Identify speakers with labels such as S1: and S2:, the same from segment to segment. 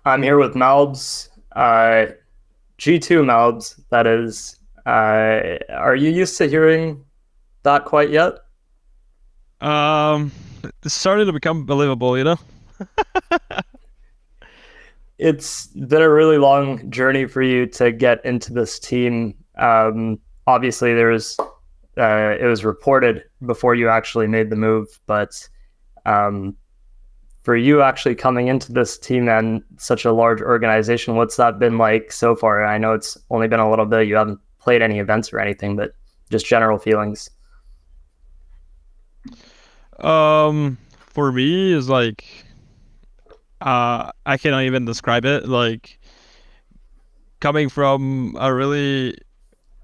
S1: I'm here with Malbs, G2 Malbs, that is. Are you used to hearing that quite yet?
S2: Um, it's starting to become believable, you know?
S1: It's been a really long journey for you to get into this team. Obviously, it was reported before you actually made the move, but um, for you actually coming into this team and such a large organization, what's that been like so far? I know it's only been a little bit. You haven't played any events or anything, but just general feelings.
S2: For me, is I cannot even describe it. Like coming from a really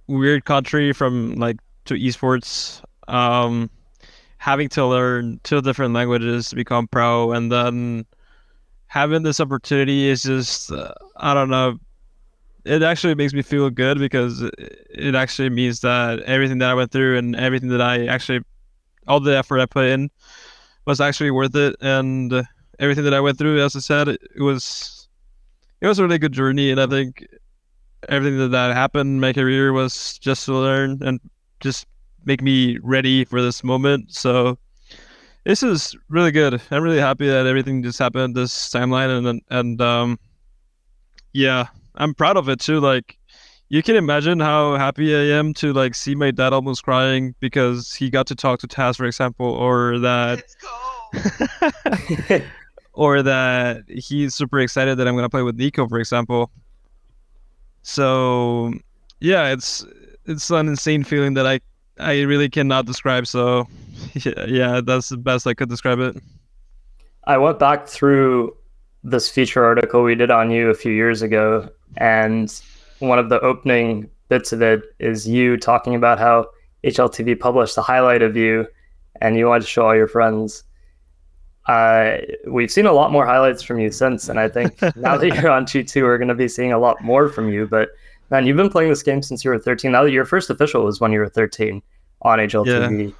S2: weird country from to esports, having to learn two different languages to become pro, and then having this opportunity is just I don't know. It actually makes me feel good because it actually means that everything that I went through and everything that I actually all the effort I put in was actually worth it. And everything that I went through, as I said, it was a really good journey. And I think everything that happened in my career was just to learn and just make me ready for this moment. So this is really good. I'm really happy that everything just happened this timeline, and yeah, I'm proud of it too. Like you can imagine how happy I am to see my dad almost crying because he got to talk to Taz, for example, or that or that he's super excited that I'm gonna play with Nico, for example. So yeah, it's an insane feeling that I really cannot describe. So yeah, that's the best I could describe it.
S1: I went back through this feature article we did on you a few years ago, and one of the opening bits of it is you talking about how HLTV published a highlight of you, and you wanted to show all your friends. We've seen a lot more highlights from you since, and I think now that you're on G2, we're going to be seeing a lot more from you. But man, you've been playing this game since you were 13. Now that your first official was when you were 13 on
S2: Yeah.
S1: HLTV.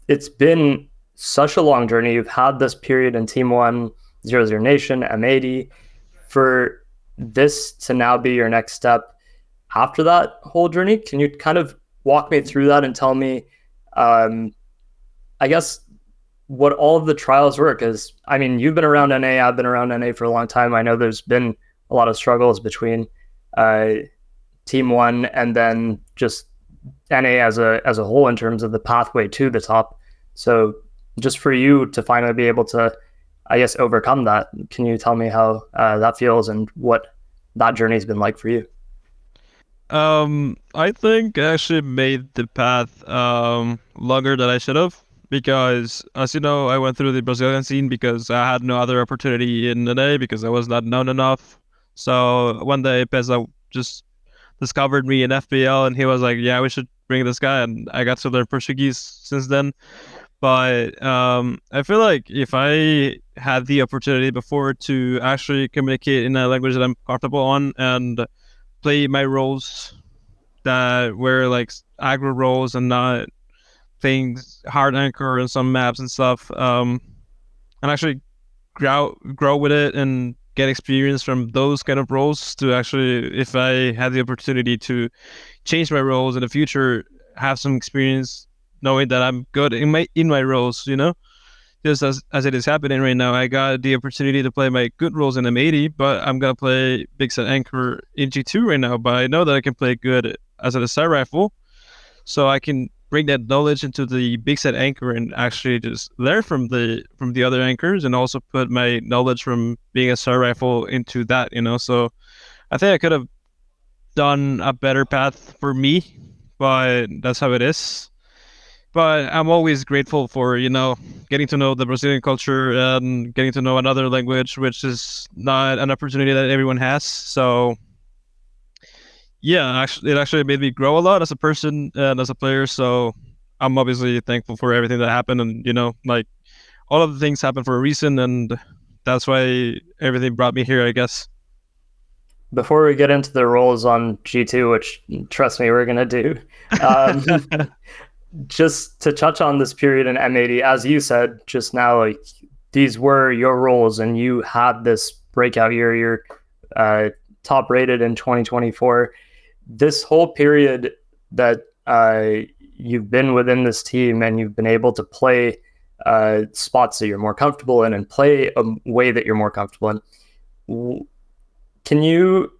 S1: It's been such a long journey. You've had this period in Team One, Zero Zero Nation, M80. For this to now be your next step after that whole journey, can you kind of walk me through that and tell me, um, I guess, what all of the trials were? Because I mean, you've been around NA, I've been around NA for a long time. I know there's been a lot of struggles between uh, Team One and then just NA as a whole in terms of the pathway to the top. So just for you to finally be able to, I guess, overcome that, can you tell me how that feels and what that journey's been like for you?
S2: I think I actually made the path longer than I should have because, as you know, I went through the Brazilian scene because I had no other opportunity in the day because I was not known enough. So one day Pesa just discovered me in FPL and he was like, "Yeah, we should bring this guy," and I got to learn Portuguese since then. But I feel like if I had the opportunity before to actually communicate in a language that I'm comfortable on and play my roles that were like aggro roles and not things hard anchor and some maps and stuff. And actually grow with it and get experience from those kind of roles to actually, if I had the opportunity to change my roles in the future, have some experience knowing that I'm good in my roles, just as it is happening right now. I got the opportunity to play my good roles in M80, but I'm gonna play big set anchor in G2 right now. But I know that I can play good as an assault rifle, so I can bring that knowledge into the big set anchor and actually just learn from the other anchors, and also put my knowledge from being a assault rifle into that. So I think I could have done a better path for me, but that's how it is. But I'm always grateful for getting to know the Brazilian culture and getting to know another language, which is not an opportunity that everyone has. So yeah, actually, it actually made me grow a lot as a person and as a player. So I'm obviously thankful for everything that happened, and all of the things happen for a reason, and that's why everything brought me here, I guess.
S1: Before we get into the roles on G2, which trust me, we're going to do, um, just to touch on this period in M80, as you said just now, like these were your roles and you had this breakout year. You're top rated in 2024. This whole period that you've been within this team and you've been able to play spots that you're more comfortable in and play a way that you're more comfortable in. Can you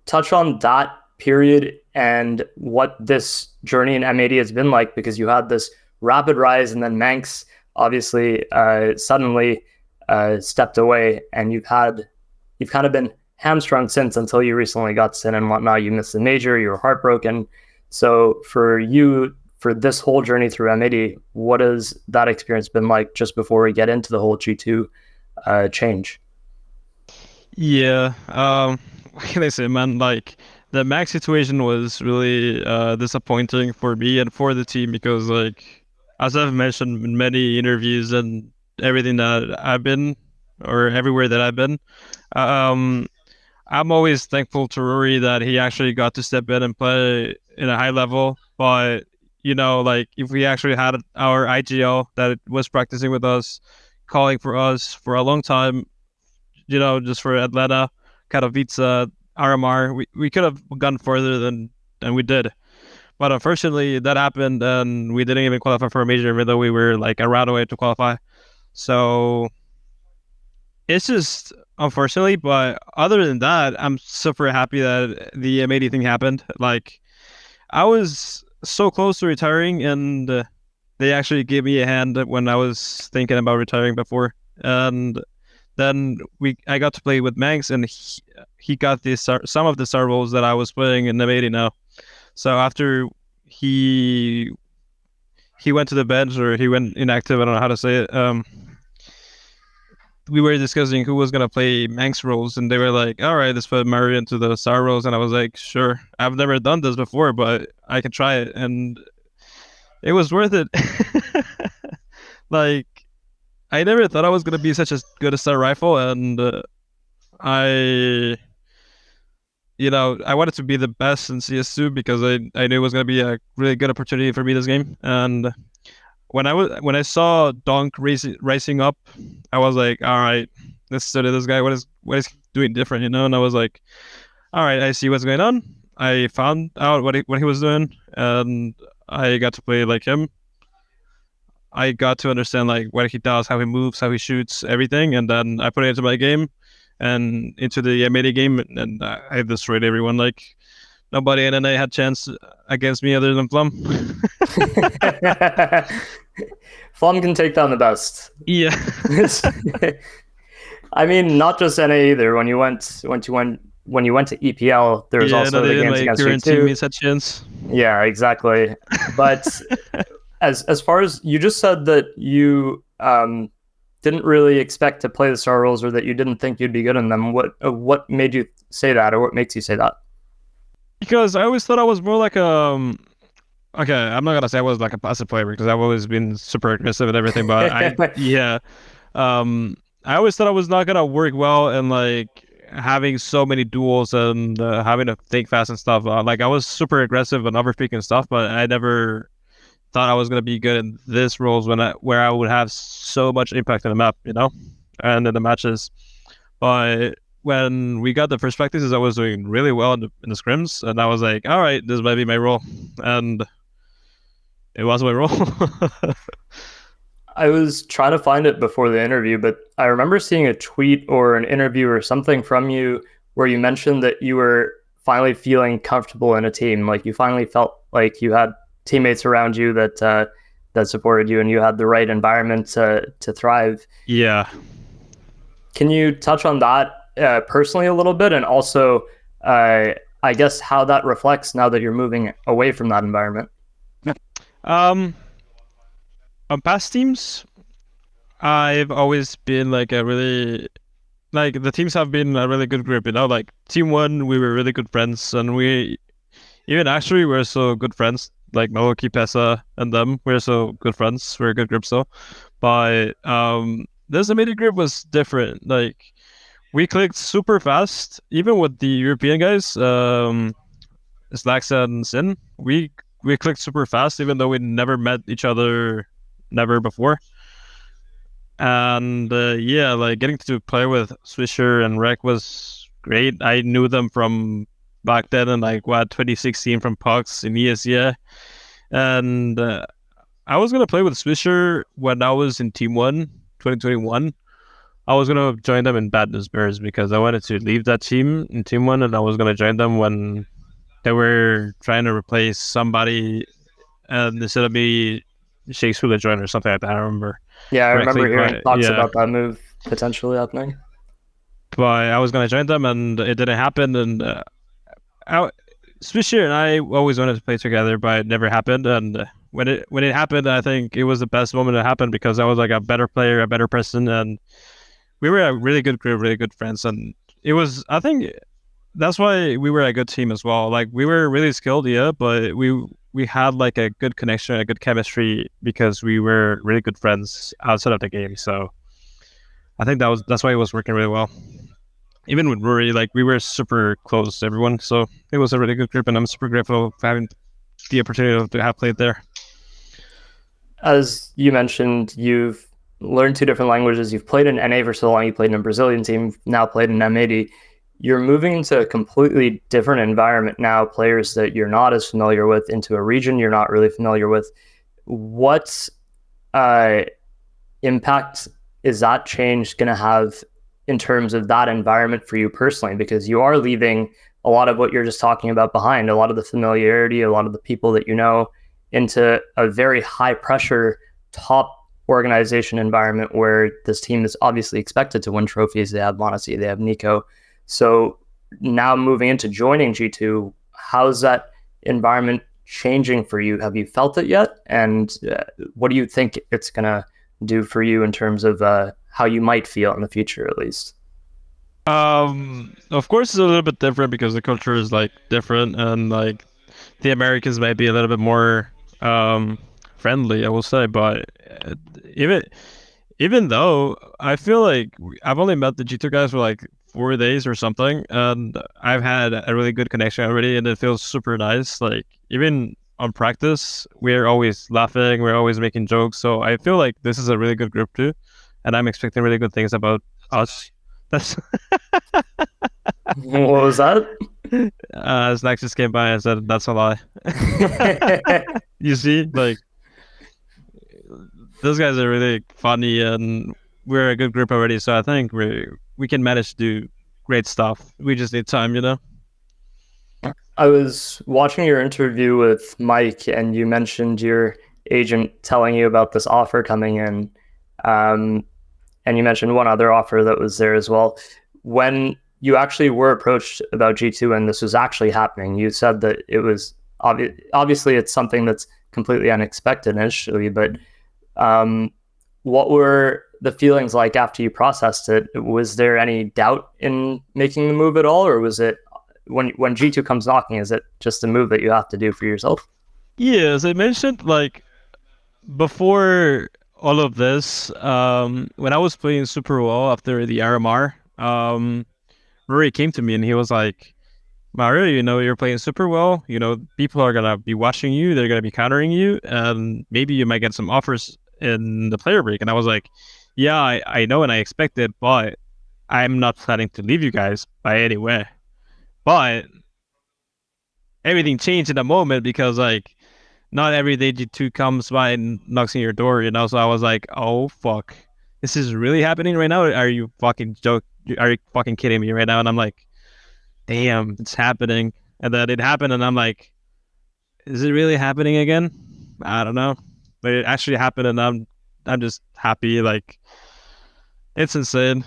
S1: touch on that period and what this journey in M80 has been like? Because you had this rapid rise, and then Manx obviously suddenly stepped away, and you've kind of been hamstrung since until you recently got Sin and whatnot. You missed the major, you were heartbroken. So for you, for this whole journey through M80, what has that experience been like just before we get into the whole G2 change?
S2: Yeah. What can I say, man? Like, the Max situation was really disappointing for me and for the team because, like, as I've mentioned in many interviews and everything that I've been, or everywhere that I've been, um, I'm always thankful to Rory that he actually got to step in and play in a high level. But, like, if we actually had our IGL that was practicing with us, calling for us for a long time, just for Allana, Katowice, RMR, we could have gone further than we did. But unfortunately, that happened, and we didn't even qualify for a major, even though we were like a round away to qualify. So it's just unfortunately, but other than that, I'm super happy that the M80 thing happened. Like, I was so close to retiring, and they actually gave me a hand when I was thinking about retiring before. And then I got to play with Manx, and he got some of the star roles that I was playing in M80 now. So after he went to the bench, or he went inactive, I don't know how to say it. We were discussing who was gonna play Manx roles, and they were like, "All right, let's put Murray into the star roles." And I was like, "Sure, I've never done this before, but I can try it," and it was worth it. Like, I never thought I was gonna be such a good a star rifle, and I I wanted to be the best in CS2 because I knew it was gonna be a really good opportunity for me this game. And when I saw donk rising up, I was like, all right, let's study this guy. What is he doing different, And I was like, all right, I see what's going on. I found out what he was doing, and I got to play like him. I got to understand like what he does, how he moves, how he shoots, everything, and then I put it into my game and into the M80 game, and I destroyed everyone. Like, nobody in NA had chance against me other than Flum.
S1: Flum can take down the best.
S2: Yeah.
S1: I mean, not just NA either. When you went to EPL, there was also the games against you too.
S2: Teammates had chance.
S1: Yeah, exactly. But as far as you just said that you didn't really expect to play the star roles, or that you didn't think you'd be good in them. What made you say that, or what makes you say that?
S2: Because I always thought I was more like okay, I'm not gonna say I was like a passive player because I've always been super aggressive and everything, but I always thought I was not gonna work well and like having so many duels and having to think fast and stuff. Like, I was super aggressive and overpeak and stuff, but I never thought I was gonna be good in this roles where I would have so much impact on the map, and in the matches. But when we got the first practices, I was doing really well in the scrims, and I was like, all right, this might be my role, and it was my role.
S1: I was trying to find it before the interview, but I remember seeing a tweet or an interview or something from you where you mentioned that you were finally feeling comfortable in a team. Like, you finally felt like you had teammates around you that supported you, and you had the right environment to thrive.
S2: Yeah.
S1: Can you touch on that personally a little bit, and also I guess how that reflects now that you're moving away from that environment?
S2: On past teams, I've always been like a really, like, the teams have been a really good group, like team 1, we were really good friends, and we even actually we're so good friends, like Maoki, Pesa, and them, we're so good friends, we're a good group. So but this immediate group was different. Like, we clicked super fast, even with the European guys, Snax and Sin. We clicked super fast, even though we never met each other, never before. And yeah, like getting to play with Swisher and Rek was great. I knew them from back then in like what 2016 from Pucks in ESEA. And I was gonna play with Swisher when I was in Team One, 2021. I was gonna join them in Bad News Bears because I wanted to leave that team in Team One, and I was gonna join them when they were trying to replace somebody, and instead of me, Shakespeare to join or something like that. I don't remember
S1: Yeah, I
S2: correctly,
S1: remember hearing
S2: but
S1: talks
S2: yeah.
S1: about that move potentially happening.
S2: But I was gonna join them, and it didn't happen. And Swisher and I always wanted to play together, but it never happened. And when it happened, I think it was the best moment to happen because I was like a better player, a better person, and we were a really good group, really good friends. And it was, I think, that's why we were a good team as well. Like we were really skilled, yeah, but we had like a good connection, a good chemistry because we were really good friends outside of the game. So I think that's why it was working really well. Even with Rory, like we were super close to everyone, so it was a really good group, and I'm super grateful for having the opportunity to have played there.
S1: As you mentioned, you've learned two different languages. You've played in NA for so long. You played in a Brazilian team. Now played in M80. You're moving into a completely different environment now. Players that you're not as familiar with into a region you're not really familiar with. What impact is that change going to have in terms of that environment for you personally? Because you are leaving a lot of what you're just talking about behind, a lot of the familiarity, a lot of the people that you know, into a very high pressure top organization environment where this team is obviously expected to win trophies. They have Monacy, they have Nico. So now moving into joining G2, how's that environment changing for you? Have you felt it yet? And what do you think it's going to do for you in terms of how you might feel in the future, at least?
S2: Of course, it's a little bit different because the culture is like different, and like the Americans might be a little bit more friendly, I will say. But even even though I feel like I've only met the G2 guys for like 4 days or something, and I've had a really good connection already, and it feels super nice. Like even on practice, we're always laughing, we're always making jokes. So I feel like this is a really good group too, and I'm expecting really good things about us. That's
S1: What was that?
S2: Snax just came by and said that's a lie. You see, like those guys are really funny, and we're a good group already. So I think we can manage to do great stuff. We just need time, you know.
S1: I was watching your interview with Mike, and you mentioned your agent telling you about this offer coming in. Um, and you mentioned one other offer that was there as well. When you actually were approached about G2 and this was actually happening, you said that it was obviously it's something that's completely unexpected initially, but what were the feelings like after you processed it? Was there any doubt in making the move at all, or was it when G2 comes knocking, is it just a move that you have to do for yourself?
S2: Yeah, as I mentioned, like before all of this, when I was playing super well after the RMR, Rory came to me and he was like, Mario, you know, you're playing super well. You know, people are gonna be watching you. They're gonna be countering you, and maybe you might get some offers in the player break. And I was like, yeah, I know and I expect it, but I'm not planning to leave you guys by any way. But everything changed in a moment because like not every day G2 comes by and knocks on your door, you know. So I was like, oh fuck, this is really happening right now. Are you fucking joke? Are you fucking kidding me right now? And I'm like, damn, it's happening. And then it happened, and I'm like, is it really happening again? I don't know, but it actually happened, and I'm just happy. Like it's insane.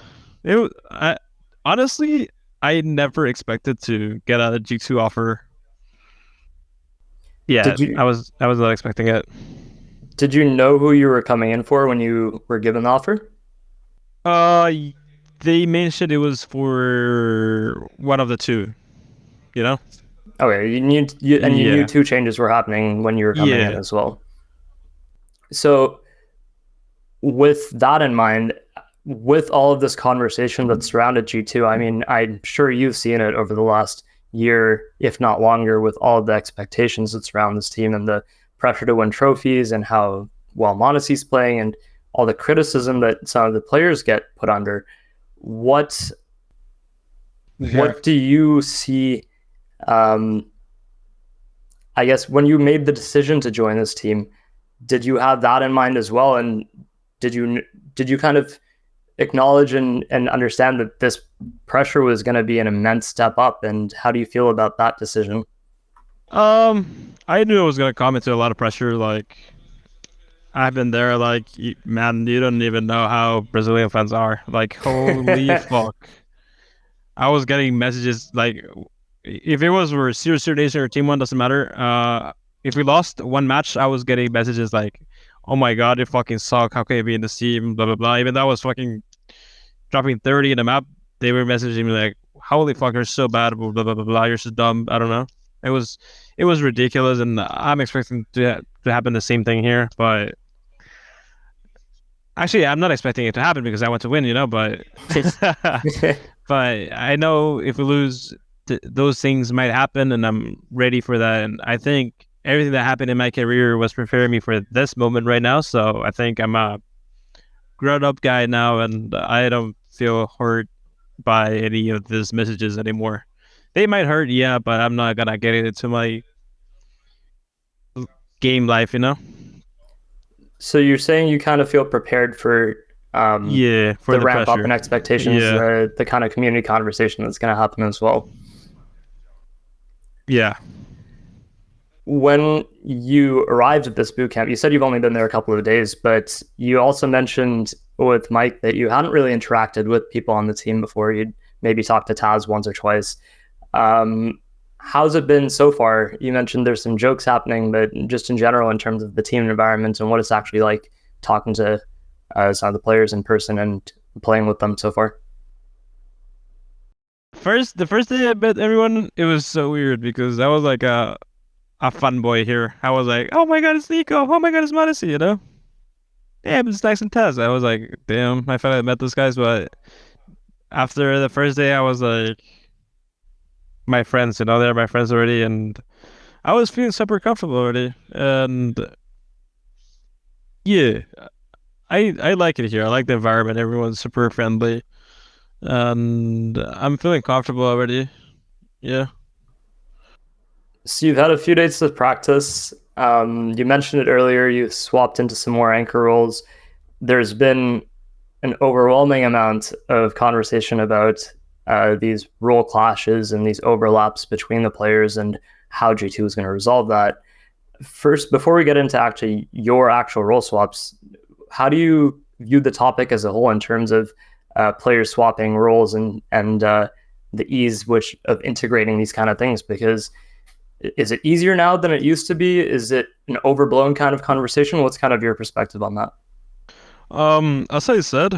S2: I honestly I never expected to get a G2 offer. Yeah,
S1: Did you
S2: I was not expecting it.
S1: did you know who you were coming in for when you were given the offer?
S2: Uh, they mentioned it was for one of the two. You know?
S1: Okay, you knew
S2: Yeah,
S1: two changes were happening when you were coming in
S2: yeah.
S1: as well. So with that in mind, with all of this conversation that surrounded G2, I mean, I'm sure you've seen it over the last year, if not longer, with all of the expectations that surround this team and the pressure to win trophies and how well Monacy's playing and all the criticism that some of the players get put under, what
S2: Yeah.
S1: what do you see? Um, I guess when you made the decision to join this team, did you have that in mind as well? And did you did you kind of acknowledge and understand that this pressure was going to be an immense step up? And how do you feel about that decision?
S2: I knew I was gonna come into a lot of pressure. Like I've been there. Like man, you don't even know how Brazilian fans are. Like holy fuck. I was getting messages like if it was for Serious Nation or Team One, doesn't matter. If we lost one match, I was getting messages like, "Oh my god, you fucking suck. How can you be in this team?" Blah blah blah. Even though I was fucking dropping 30 in the map, they were messaging me like, "Holy fuck, you're so bad. Blah blah blah blah. You're so dumb." I don't know. It was it was ridiculous, and I'm expecting to happen the same thing here. But actually, I'm not expecting it to happen because I want to win, you know. But but I know if we lose, those things might happen, and I'm ready for that. And I think everything that happened in my career was preparing me for this moment right now. So I think I'm a grown up guy now, and I don't feel hurt by any of these messages anymore. They might hurt, yeah, but I'm not gonna get into my game life, you know?
S1: So you're saying you kind of feel prepared for
S2: Yeah, for
S1: the
S2: the
S1: ramp up
S2: pressure.
S1: in expectations,
S2: Yeah,
S1: the kind of community conversation that's going to happen as well.
S2: yeah.
S1: When you arrived at this boot camp, you said you've only been there a couple of days, but you also mentioned with Mike that you hadn't really interacted with people on the team before. You'd maybe talked to Taz once or twice. Um, how's it been so far? You mentioned there's some jokes happening, but just in general, in terms of the team environment and what it's actually like talking to some of the players in person and playing with them so far.
S2: The first day I met everyone, it was so weird because I was like a fun boy here. I was like, oh my god, it's Nico. Oh my god, it's Modesty, you know? Yeah, it's Snax and Taz. I was like, damn, I finally met those guys. But after the first day, I was like, my friends, you know, they're my friends already. And I was feeling super comfortable already. And yeah, I like it here. I like the environment. Everyone's super friendly. And I'm feeling comfortable already. Yeah.
S1: So you've had a few days of practice. You mentioned it earlier. You swapped into some more anchor roles. There's been an overwhelming amount of conversation about these role clashes and these overlaps between the players and how G2 is going to resolve that. First, before we get into actually your actual role swaps, how do you view the topic as a whole in terms of players swapping roles and the ease which of integrating these kind of things? Because is it easier now than it used to be? Is it an overblown kind of conversation? What's kind of your perspective on that?
S2: As I said,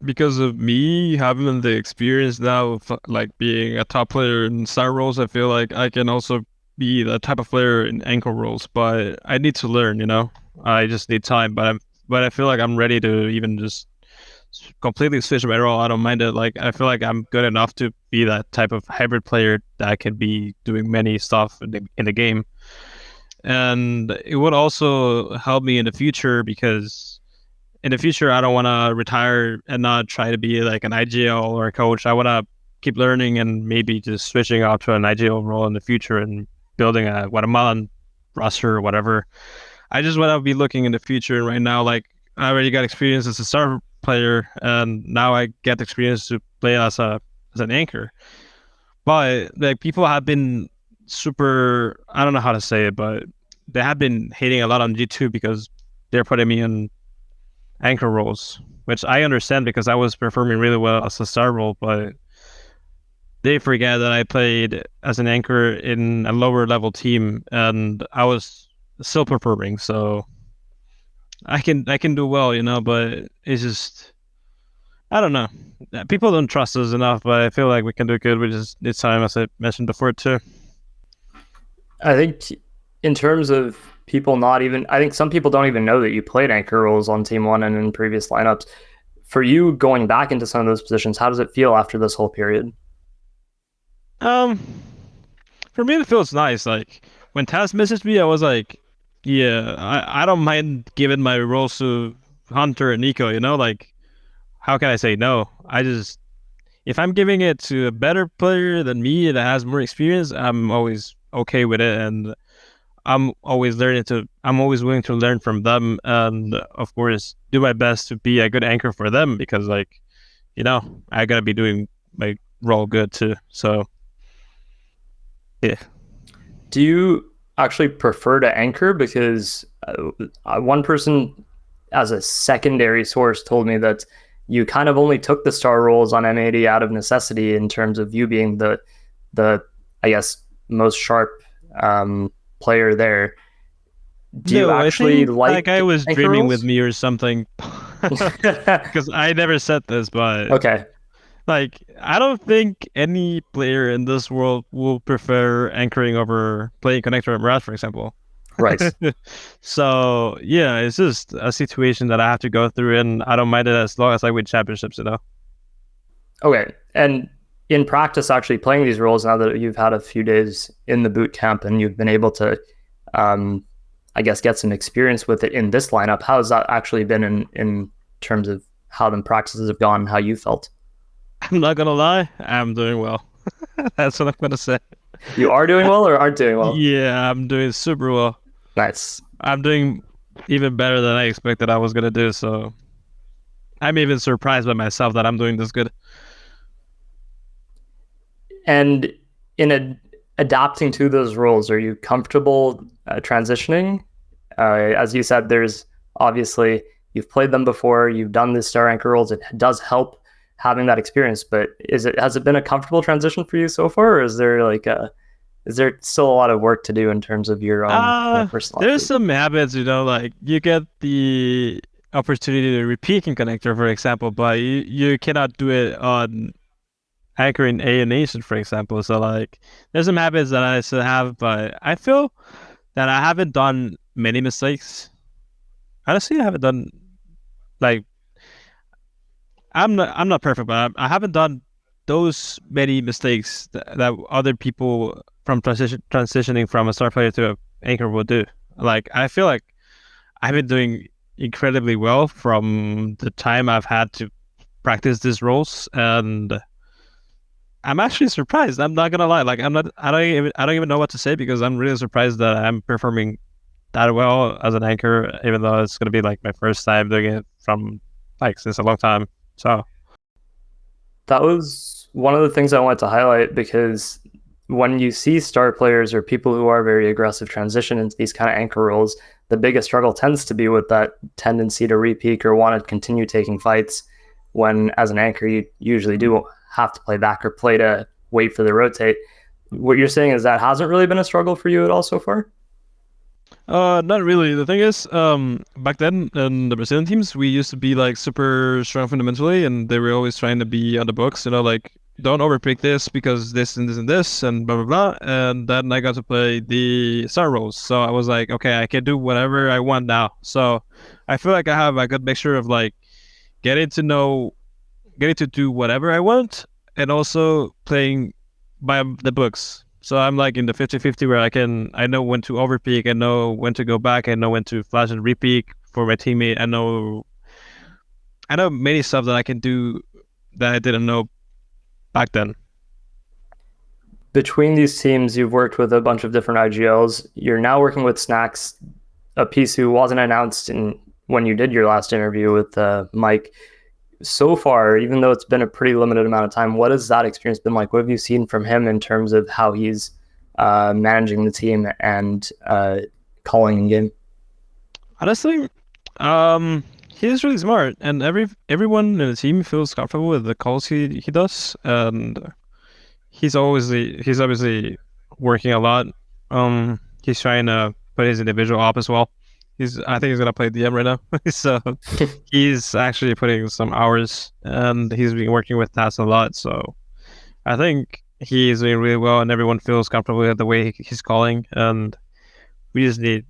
S2: because of me having the experience now of like being a top player in star roles, I feel like I can also be that type of player in ankle roles. But I need to learn, you know. I just need time. But I feel like I'm ready to even just completely switch my role. I don't mind it. Like I feel like I'm good enough to be that type of hybrid player that can be doing many stuff in the game. And it would also help me in the future because in the future I don't want to retire and not try to be like an IGL or a coach. I want to keep learning and maybe just switching out to an IGL role in the future and building a Guatemalan roster or whatever. I just want to be looking in the future. And right now, like I already got experience as a star player, and now I get the experience to play as an anchor. But like people have been super, I don't know how to say it, but they have been hating a lot on G2 because they're putting me in anchor roles, which I understand because I was performing really well as a star role, but they forget that I played as an anchor in a lower level team and I was still performing. So I can do well, you know, but it's just I don't know. People don't trust us enough, but I feel like we can do good. We just need time, as I mentioned before, too.
S1: I think in terms of people not even, I think some people don't even know that you played anchor roles on Team One and in previous lineups. For you going back into some of those positions, how does it feel after this whole period?
S2: Um, for me, it feels nice. Like when Taz messaged me, I was like, Yeah, I don't mind giving my roles to Hunter and Nico, you know, like how can I say no? I just if I'm giving it to a better player than me that has more experience, I'm always okay with it, and I'm always willing to learn from them, and of course do my best to be a good anchor for them because like, you know, I gotta be doing my role good too. So yeah.
S1: Do you actually prefer to anchor? Because one person, as a secondary source, told me that you kind of only took the star roles on M80 out of necessity in terms of you being the I guess most sharp player there. Do you
S2: No, I
S1: actually
S2: think like I
S1: like
S2: was
S1: anchor
S2: dreaming with
S1: roles?
S2: me or something because I never said this, but
S1: Okay,
S2: like I don't think any player in this world will prefer anchoring over playing connector and Mirage, for example.
S1: right.
S2: So yeah, it's just a situation that I have to go through, and I don't mind it as long as I win championships, you know.
S1: Okay, and in practice, actually playing these roles now that you've had a few days in the boot camp and you've been able to, um, I guess, get some experience with it in this lineup. How has that actually been in terms of how the practices have gone, how you felt?
S2: I'm not gonna lie, I'm doing well. That's what I'm gonna say.
S1: You are doing well or aren't doing well?
S2: Yeah, I'm doing super well.
S1: Nice.
S2: I'm doing even better than I expected I was gonna do. So I'm even surprised by myself that I'm doing this good.
S1: And adapting to those roles, are you comfortable transitioning? As you said, there's obviously you've played them before, you've done the star anchor roles. It does help having that experience, but has it been a comfortable transition for you so far, or is there still a lot of work to do in terms of your own personal
S2: There's
S1: effort?
S2: some habits, you know, like you get the opportunity to repeat in connector, for example, but you cannot do it on anchoring A and Nation, for example. So like there's some habits that I still have, but I feel that I haven't done many mistakes. Honestly, I haven't done like I'm not perfect, but I haven't done those many mistakes that other people from transitioning from a star player to a anchor will do. Like I feel like I've been doing incredibly well from the time I've had to practice these roles, and I'm actually surprised. I'm not gonna lie. Like I don't even know what to say because I'm really surprised that I'm performing that well as an anchor, even though it's gonna be like my first time doing it from like since a long time. So
S1: That was one of the things I wanted to highlight because when you see star players or people who are very aggressive transition into these kind of anchor roles, the biggest struggle tends to be with that tendency to repeak or want to continue taking fights when, as an anchor, you usually do have to play back or play to wait for the rotate. What you're saying is that hasn't really been a struggle for you at all so far?
S2: Not really. The thing is, back then in the Brazilian teams, we used to be like super strong fundamentally, and they were always trying to be on the books, you know, like don't overpick this because this and this and this and blah blah blah. And then I got to play the star roles, so I was like, okay, I can do whatever I want now. So I feel like I have a good mixture of like getting to know, getting to do whatever I want, and also playing by the books. So I'm like in the 50-50 where I know when to overpeak, I know when to go back, I know when to flash and repeak for my teammate. I know many stuff that I can do that I didn't know back then.
S1: Between these teams, you've worked with a bunch of different IGLs. You're now working with Snax, a piece who wasn't announced when you did your last interview with Mike. So far, even though it's been a pretty limited amount of time, what has that experience been like? What have you seen from him in terms of how he's managing the team and calling in game?
S2: Honestly, he's really smart, and everyone in the team feels comfortable with the calls he does, and he's obviously working a lot. He's trying to put his individual up as well. I think he's gonna play DM right now, so he's actually putting some hours, and he's been working with Tas a lot. So I think he's doing really well, and everyone feels comfortable with the way he's calling, and we just need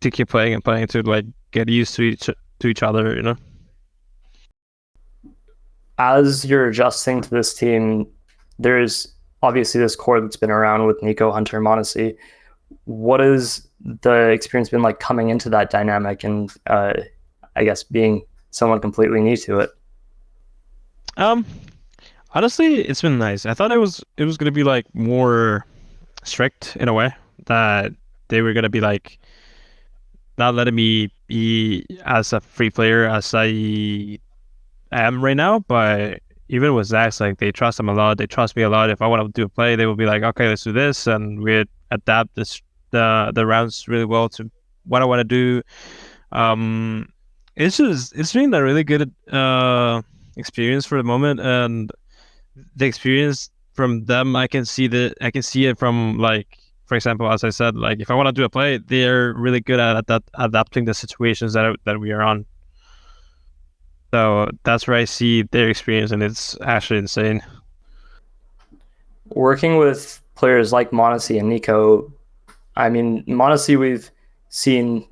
S2: to keep playing and playing to like get used to each other, you know.
S1: As you're adjusting to this team, there's obviously this core that's been around with Nico, Hunter, Mondesi. What is the experience been like coming into that dynamic and I guess being someone completely new to it?
S2: Um, Honestly, it's been nice. I thought it was gonna be like more strict in a way, that they were gonna be like not letting me be as a free player as I am right now. But even with Zach's, like, they trust him a lot. They trust me a lot. If I want to do a play, they will be like, okay, let's do this, and we adapt the rounds really well to what I want to do. Um, it's been a really good experience for the moment, and the experience from them, I can see it from, like, for example, as I said, like, if I want to do a play, they're really good at that, adapting the situations that we are on. So that's where I see their experience, and it's actually insane.
S1: Working with players like Monesi and Nico, I mean, Monesi we've seen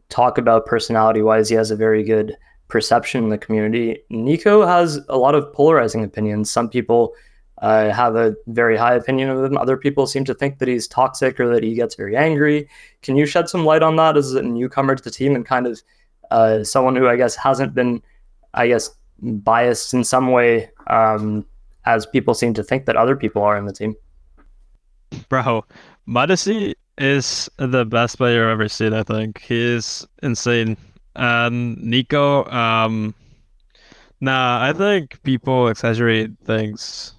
S1: talk about personality wise, he has a very good perception in the community. Nico has a lot of polarizing opinions. Some people have a very high opinion of him. Other people seem to think that he's toxic or that he gets very angry. Can you shed some light on that as a newcomer to the team and kind of someone who I guess hasn't been, I guess, biased in some way, as people seem to think that other people are in the team?
S2: Bro, Modesty is the best player I've ever seen, I think. He is insane. And Nico, nah, I think people exaggerate things.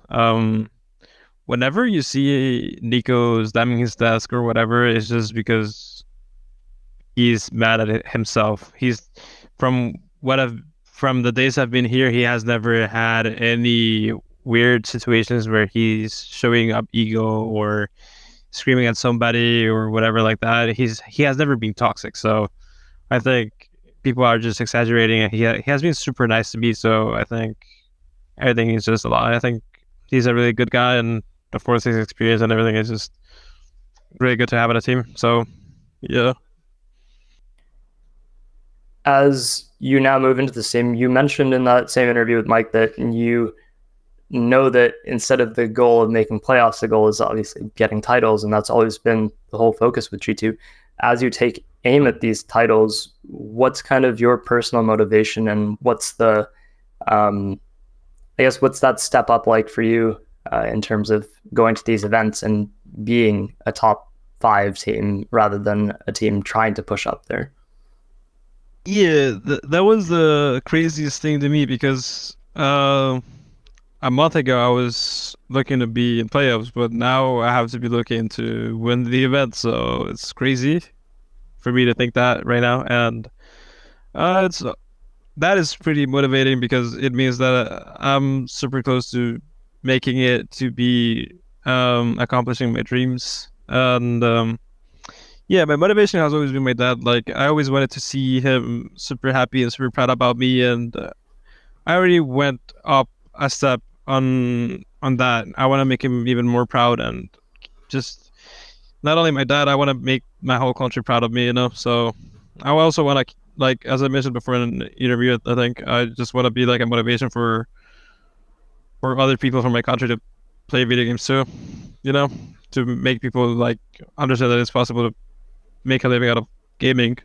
S2: Whenever you see Nico slamming his desk or whatever, it's just because he's mad at it himself. He's from what I've from the days I've been here, he has never had any weird situations where he's showing up ego or screaming at somebody or whatever like that. He has never been toxic. So I think people are just exaggerating. He has been super nice to me. So I think everything is just a lie. I think he's a really good guy, and of course his experience and everything is just really good to have on a team. So yeah.
S1: As you now move into the sim, you mentioned in that same interview with Mike that you know that instead of the goal of making playoffs, the goal is obviously getting titles, and that's always been the whole focus with G2. As you take aim at these titles, what's kind of your personal motivation, and what's the, I guess, what's that step up like for you in terms of going to these events and being a top 5 team rather than a team trying to push up there?
S2: Yeah, that was the craziest thing to me because a month ago I was looking to be in playoffs, but now I have to be looking to win the event. So it's crazy for me to think that right now, and it's that is pretty motivating because it means that I'm super close to making it, to be accomplishing my dreams. And yeah, my motivation has always been my dad. Like, I always wanted to see him super happy and super proud about me, and I already went up a step on that. I want to make him even more proud, and just not only my dad, I want to make my whole country proud of me, you know. So I also want to, like, as I mentioned before in an interview, I think I just want to be like a motivation for other people from my country to play video games too, you know, to make people like understand that it's possible to make a living out of gaming.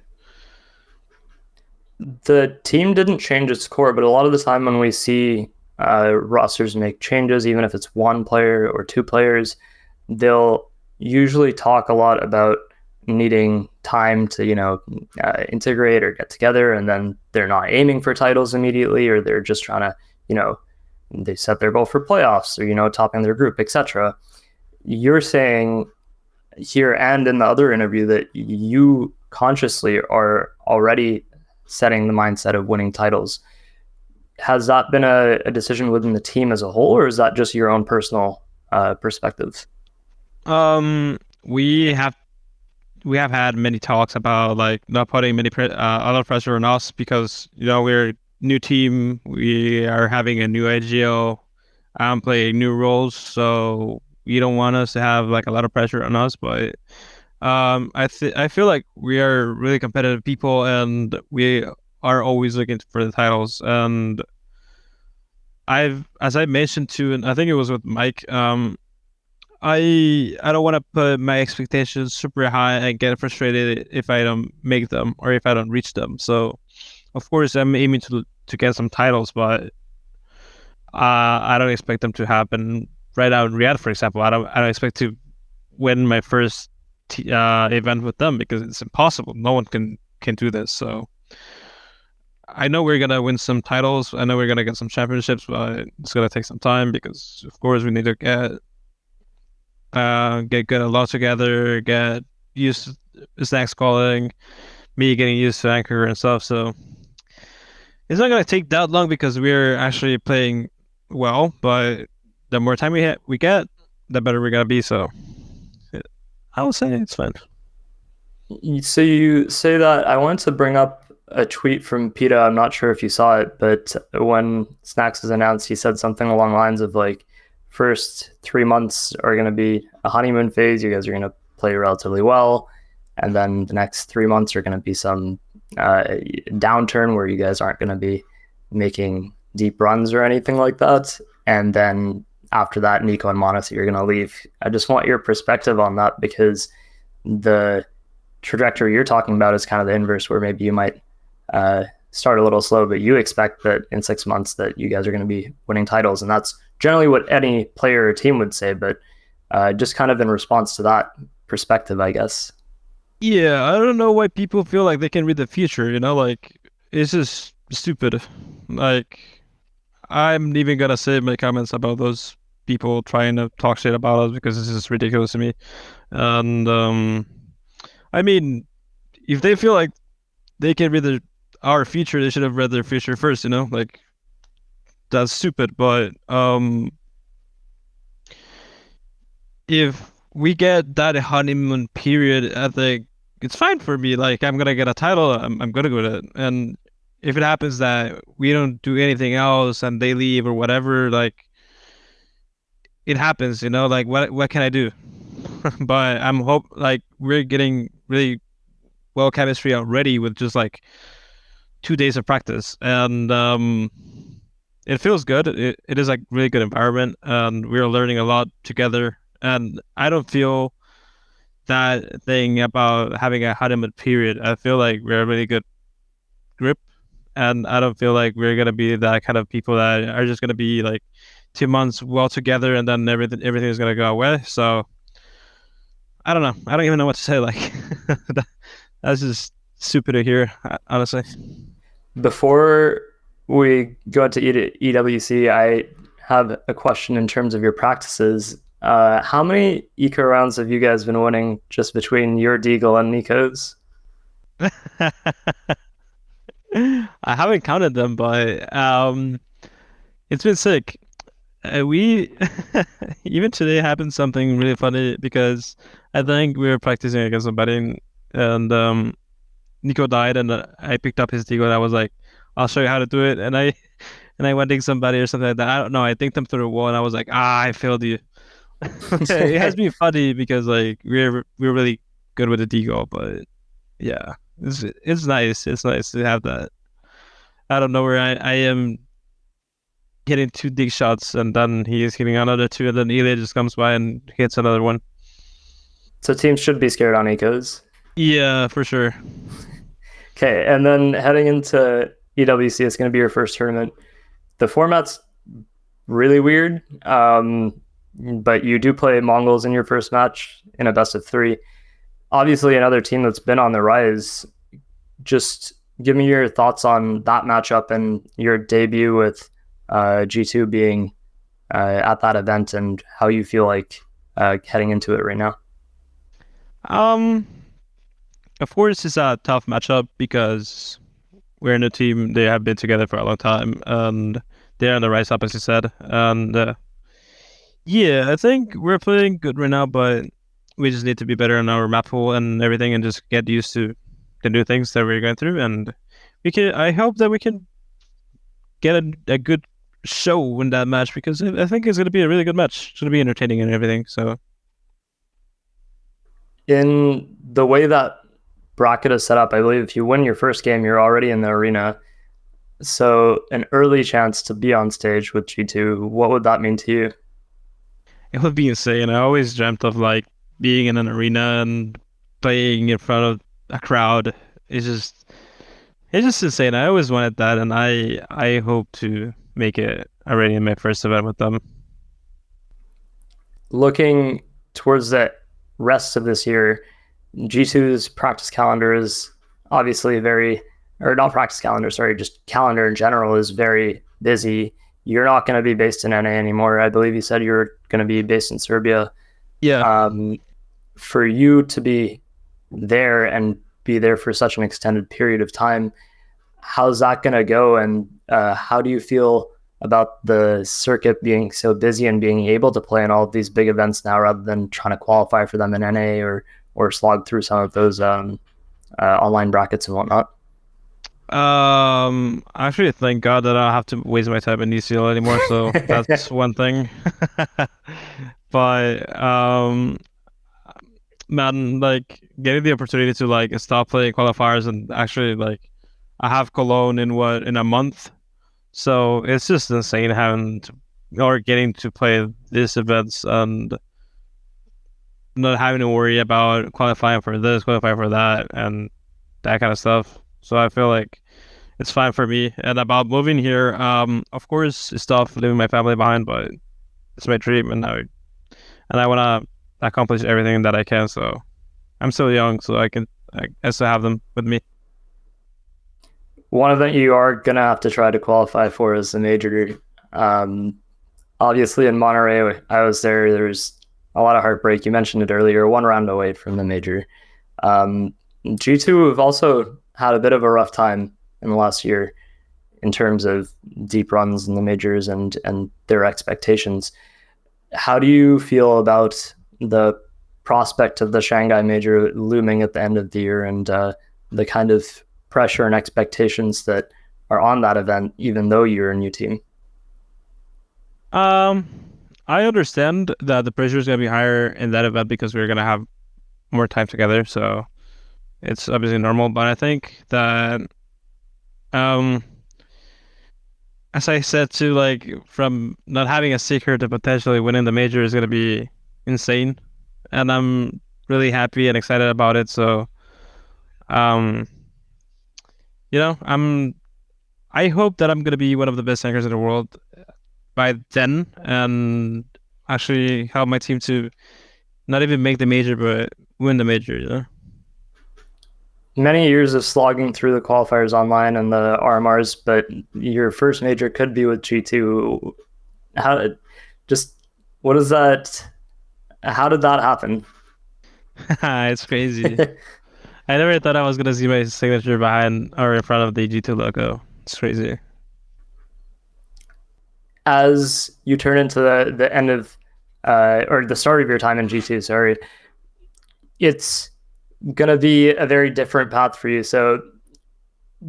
S1: The team didn't change its core, but a lot of the time when we see rosters make changes, even if it's one player or two players, they'll usually talk a lot about needing time to, integrate or get together, and then they're not aiming for titles immediately, or they're just trying to, they set their goal for playoffs or, topping their group, etc. You're saying here and in the other interview that you consciously are already setting the mindset of winning titles. Has that been a decision within the team as a whole, or is that just your own personal perspective?
S2: We have had many talks about like not putting a lot of pressure on us because we're a new team. We are having a new IGL. I'm playing new roles, so you don't want us to have like a lot of pressure on us. But I feel like we are really competitive people, and we are always looking for the titles. And as I mentioned too, and I think it was with Mike, I don't want to put my expectations super high and get frustrated if I don't make them or if I don't reach them. So of course I'm aiming to get some titles, but I don't expect them to happen right now in Riyadh, for example. I don't expect to win my first event with them because it's impossible. No one can do this. So I know we're gonna win some titles. I know we're gonna get some championships, but it's gonna take some time because of course we need to get good a lot together, get used to Snax calling, me getting used to anchor and stuff. So it's not gonna take that long because we're actually playing well. But the more time we get, the better we're gonna be. So I would say it's fine.
S1: So you say that. I wanted to bring up a tweet from PETA. I'm not sure if you saw it, but when Snax was announced, he said something along the lines of like, first 3 months are going to be a honeymoon phase. You guys are going to play relatively well. And then the next 3 months are going to be some downturn where you guys aren't going to be making deep runs or anything like that. And then after that, Nico and Monacy are going to leave. I just want your perspective on that because the trajectory you're talking about is kind of the inverse, where maybe you might start a little slow, but you expect that in 6 months that you guys are going to be winning titles, and that's generally what any player or team would say. But just kind of in response to that perspective, I guess.
S2: Yeah, I don't know why people feel like they can read the future. Like it's just stupid. Like I'm even gonna say my comments about those people trying to talk shit about us because this is ridiculous to me. And I mean, if they feel like they can read our future, they should have read their future first. Like that's stupid. But if we get that honeymoon period, I think it's fine for me. Like I'm gonna get a title, I'm gonna go to it. And if it happens that we don't do anything else and they leave or whatever, like it happens. Like what can I do? But I'm hope like we're getting really well chemistry already with just like 2 days of practice, and it feels good. It is like really good environment, and we're learning a lot together. And I don't feel that thing about having a honeymoon period. I feel like we're a really good group, and I don't feel like we're gonna be that kind of people that are just gonna be like 2 months well together and then everything is gonna go away. So I don't know. I don't even know what to say. Like that's just stupid to hear, honestly.
S1: Before we go into EWC, I have a question in terms of your practices. How many eco rounds have you guys been winning just between your deagle and Nico's?
S2: I haven't counted them, but it's been sick. We even today happened something really funny because I think we were practicing against somebody, and Nico died, and I picked up his deagle, and I was like, "I'll show you how to do it," and I went to somebody or something like that. I don't know. I think them through the wall, and I was like, I failed you. It has been funny because like we're really good with the deagle, but yeah, it's nice. It's nice to have that out of nowhere. I am hitting 2 dig shots, and then he is hitting another two, and then Eli just comes by and hits another one.
S1: So teams should be scared on ecos.
S2: Yeah, for sure.
S1: Okay, and then heading into EWC, it's going to be your first tournament. The format's really weird, but you do play Mongols in your first match in a best of three. Obviously, another team that's been on the rise. Just give me your thoughts on that matchup and your debut with G2 being at that event and how you feel like heading into it right now.
S2: Um, of course, it's a tough matchup because we're in a team. They have been together for a long time, and they're on the rise up, as you said. And yeah, I think we're playing good right now, but we just need to be better on our map pool and everything, and just get used to the new things that we're going through. And we can. I hope that we can get a good show in that match because I think it's going to be a really good match. It's going to be entertaining and everything. So
S1: In the way that bracket is set up, I believe if you win your first game, you're already in the arena. So an early chance to be on stage with G2, what would that mean to you?
S2: it would be insane. I always dreamt of like being in an arena and playing in front of a crowd. It's just it's just insane. I always wanted that, and I hope to make it already in my first event with them.
S1: Looking towards the rest of this year, G2's practice calendar is obviously very, or not practice calendar, sorry, just calendar in general is very busy. You're not going to be based in NA anymore. I believe you said you were going to be based in Serbia.
S2: Yeah.
S1: For you to be there and be there for such an extended period of time, how's that going to go? And how do you feel about the circuit being so busy and being able to play in all of these big events now rather than trying to qualify for them in NA or slog through some of those online brackets and whatnot?
S2: Actually, thank God that I don't have to waste my time in UCL anymore, so that's one thing. But man, like getting the opportunity to like stop playing qualifiers and actually like I have Cologne in a month, so it's just insane having to or getting to play these events and not having to worry about qualifying for this, qualifying for that, and that kind of stuff. So I feel like it's fine for me. And about moving here, of course, it's tough leaving my family behind, but it's my dream, and I wanna accomplish everything that I can. So I'm still young, so I still have them with me.
S1: One event you are going to have to try to qualify for is the major. Um, Obviously, in Monterey, I was there. There's a lot of heartbreak. You mentioned it earlier, one round away from the major. Um, G2 have also had a bit of a rough time in the last year in terms of deep runs in the majors and their expectations. How do you feel about the prospect of the Shanghai major looming at the end of the year and the kind of pressure and expectations that are on that event, even though you're a new team?
S2: Um, I understand that the pressure is gonna be higher in that event because we're gonna have more time together. So it's obviously normal, but I think that um as I said too, like from not having a secret to potentially winning the major is gonna be insane. And I'm really happy and excited about it. So um I hope that I'm gonna be one of the best anchors in the world by then and actually help my team to not even make the major but win the major.
S1: Many years of slogging through the qualifiers online and the RMRs, but your first major could be with G2. How just what is that? How did that happen?
S2: It's crazy. I never thought I was gonna see my signature behind or in front of the G2 logo. It's crazy.
S1: As you turn into the end of or the start of your time in G2, sorry, it's gonna be a very different path for you. So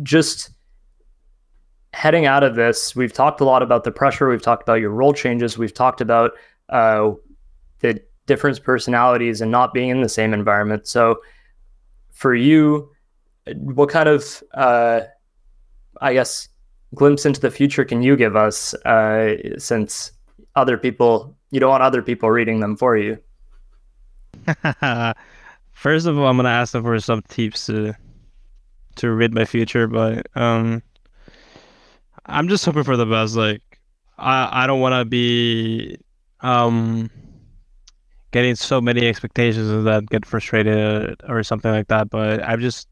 S1: just heading out of this, we've talked a lot about the pressure. We've talked about your role changes. We've talked about the different personalities and not being in the same environment. So for you, what kind of, I guess, glimpse into the future can you give us since other people, you don't want other people reading them for you?
S2: First of all, I'm gonna ask them for some tips to read my future, but I'm just hoping for the best. Like I don't want to be um getting so many expectations and that get frustrated or something like that. But I'm just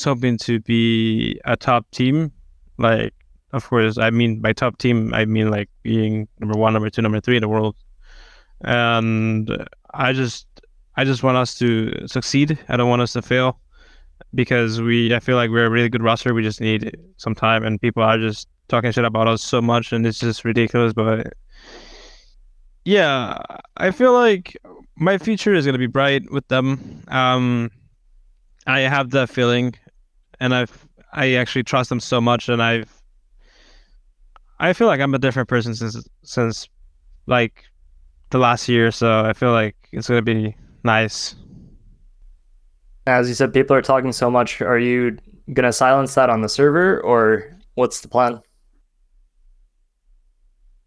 S2: hoping to be a top team. Like of course, I mean by top team, I mean like being number one, number two, number three in the world. And I just want us to succeed. I don't want us to fail because I feel like we're a really good roster. We just need some time, and people are just talking shit about us so much, and it's just ridiculous. But yeah, I feel like my future is gonna be bright with them. I have that feeling, and I actually trust them so much, and I feel like I'm a different person since like the last year. So I feel like it's gonna be nice.
S1: As you said, people are talking so much. Are you gonna silence that on the server, or what's the plan?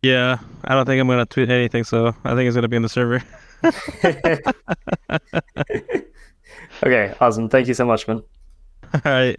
S2: Yeah, I don't think I'm gonna tweet anything, so I think it's gonna be in the server.
S1: Okay, awesome. Thank you so much, man.
S2: All right.